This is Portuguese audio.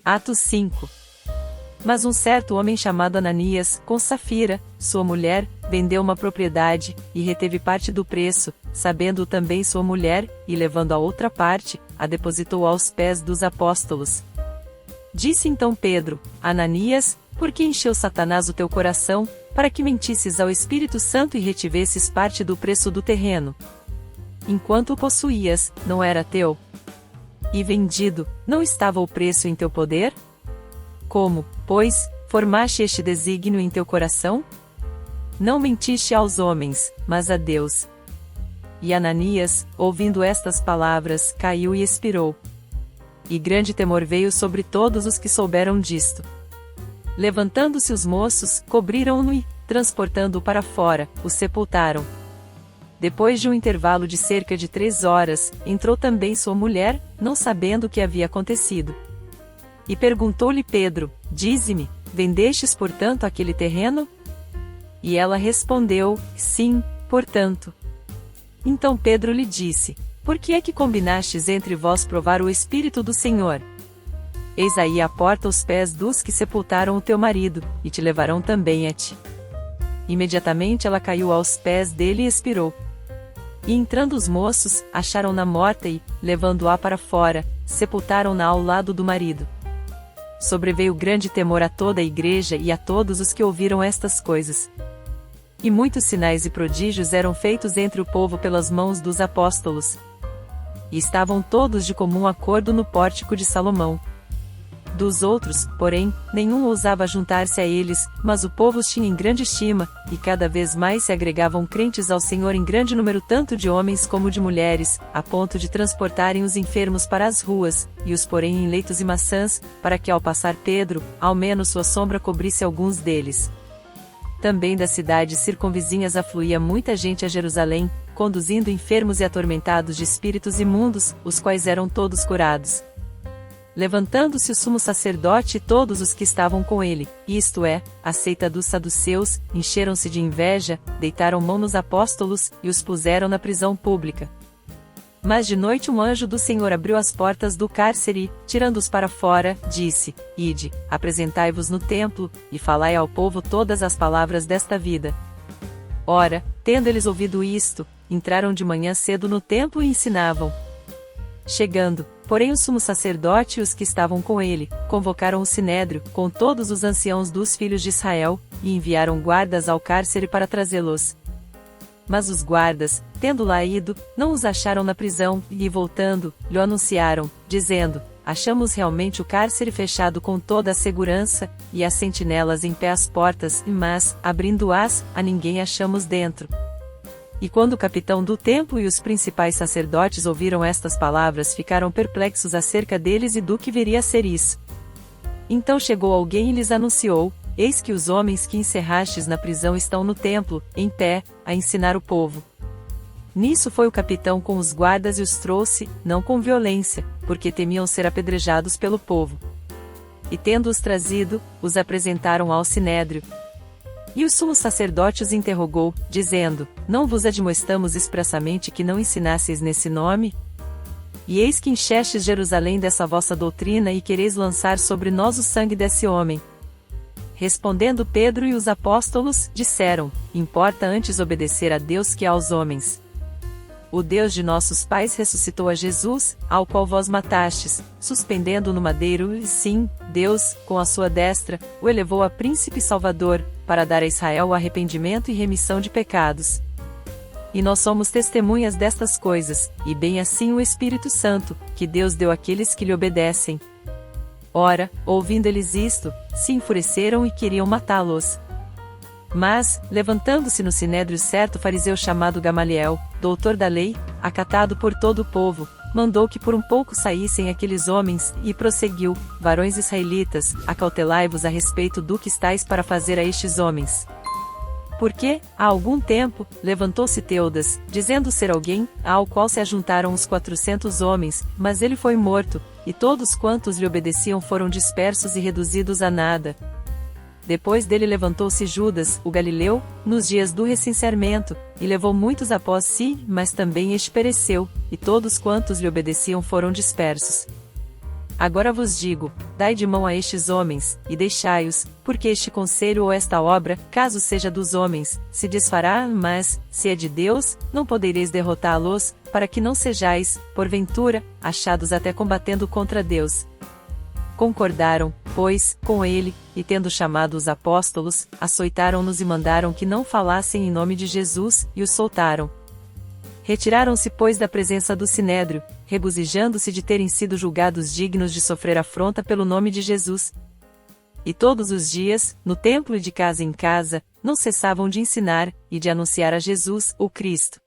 Atos 5. Mas um certo homem chamado Ananias, com Safira, sua mulher, vendeu uma propriedade, e reteve parte do preço, sabendo também sua mulher, e levando a outra parte, a depositou aos pés dos apóstolos. Disse então Pedro: Ananias, por que encheu Satanás o teu coração, para que mentisses ao Espírito Santo e retivesses parte do preço do terreno? Enquanto o possuías, não era teu? E vendido, não estava o preço em teu poder? Como, pois, formaste este desígnio em teu coração? Não mentiste aos homens, mas a Deus. E Ananias, ouvindo estas palavras, caiu e expirou. E grande temor veio sobre todos os que souberam disto. Levantando-se os moços, cobriram-no e, transportando-o para fora, o sepultaram. Depois de um intervalo de cerca de 3 horas, entrou também sua mulher, não sabendo o que havia acontecido. E perguntou-lhe Pedro: Dize-me, vendestes portanto aquele terreno? E ela respondeu: Sim, portanto. Então Pedro lhe disse: Por que é que combinastes entre vós provar o Espírito do Senhor? Eis aí a porta aos pés dos que sepultaram o teu marido, e te levarão também a ti. Imediatamente ela caiu aos pés dele e expirou. E entrando os moços, acharam-na morta e, levando-a para fora, sepultaram-na ao lado do marido. Sobreveio grande temor a toda a igreja e a todos os que ouviram estas coisas. E muitos sinais e prodígios eram feitos entre o povo pelas mãos dos apóstolos. E estavam todos de comum acordo no pórtico de Salomão. Dos outros, porém, nenhum ousava juntar-se a eles, mas o povo os tinha em grande estima, e cada vez mais se agregavam crentes ao Senhor em grande número tanto de homens como de mulheres, a ponto de transportarem os enfermos para as ruas, e os porem em leitos e maçãs, para que ao passar Pedro, ao menos sua sombra cobrisse alguns deles. Também das cidades circunvizinhas afluía muita gente a Jerusalém, conduzindo enfermos e atormentados de espíritos imundos, os quais eram todos curados. Levantando-se o sumo sacerdote e todos os que estavam com ele, isto é, a seita dos saduceus, encheram-se de inveja, deitaram mão nos apóstolos, e os puseram na prisão pública. Mas de noite um anjo do Senhor abriu as portas do cárcere e, tirando-os para fora, disse: Ide, apresentai-vos no templo, e falai ao povo todas as palavras desta vida. Ora, tendo eles ouvido isto, entraram de manhã cedo no templo e ensinavam. Chegando, porém o sumo sacerdote e os que estavam com ele, convocaram o sinédrio, com todos os anciãos dos filhos de Israel, e enviaram guardas ao cárcere para trazê-los. Mas os guardas, tendo lá ido, não os acharam na prisão, e voltando, lhe anunciaram, dizendo: Achamos realmente o cárcere fechado com toda a segurança, e as sentinelas em pé às portas, mas, abrindo-as, a ninguém achamos dentro. E quando o capitão do templo e os principais sacerdotes ouviram estas palavras, ficaram perplexos acerca deles e do que viria a ser isso. Então chegou alguém e lhes anunciou: Eis que os homens que encerrastes na prisão estão no templo, em pé, a ensinar o povo. Nisso foi o capitão com os guardas e os trouxe, não com violência, porque temiam ser apedrejados pelo povo. E tendo-os trazido, os apresentaram ao sinédrio. E o sumo sacerdote os interrogou, dizendo: Não vos admoestamos expressamente que não ensinasseis nesse nome? E eis que enchestes Jerusalém dessa vossa doutrina e quereis lançar sobre nós o sangue desse homem. Respondendo Pedro e os apóstolos, disseram: Importa antes obedecer a Deus que aos homens. O Deus de nossos pais ressuscitou a Jesus, ao qual vós matastes, suspendendo no madeiro, e sim, Deus, com a sua destra, o elevou a príncipe e salvador, para dar a Israel o arrependimento e remissão de pecados. E nós somos testemunhas destas coisas, e bem assim o Espírito Santo, que Deus deu àqueles que lhe obedecem. Ora, ouvindo eles isto, se enfureceram e queriam matá-los. Mas, levantando-se no sinédrio certo fariseu chamado Gamaliel, doutor da lei, acatado por todo o povo, mandou que por um pouco saíssem aqueles homens, e prosseguiu: Varões israelitas, acautelai-vos a respeito do que estáis para fazer a estes homens. Porque, há algum tempo, levantou-se Teudas, dizendo ser alguém, ao qual se ajuntaram os 400 homens, mas ele foi morto, e todos quantos lhe obedeciam foram dispersos e reduzidos a nada. Depois dele levantou-se Judas, o Galileu, nos dias do recenseamento, e levou muitos após si, mas também este pereceu, e todos quantos lhe obedeciam foram dispersos. Agora vos digo, dai de mão a estes homens, e deixai-os, porque este conselho ou esta obra, caso seja dos homens, se desfará, mas, se é de Deus, não podereis derrotá-los, para que não sejais, porventura, achados até combatendo contra Deus. Concordaram, pois, com ele, e tendo chamado os apóstolos, açoitaram-nos e mandaram que não falassem em nome de Jesus, e os soltaram. Retiraram-se, pois, da presença do sinédrio, regozijando-se de terem sido julgados dignos de sofrer afronta pelo nome de Jesus. E todos os dias, no templo e de casa em casa, não cessavam de ensinar, e de anunciar a Jesus, o Cristo.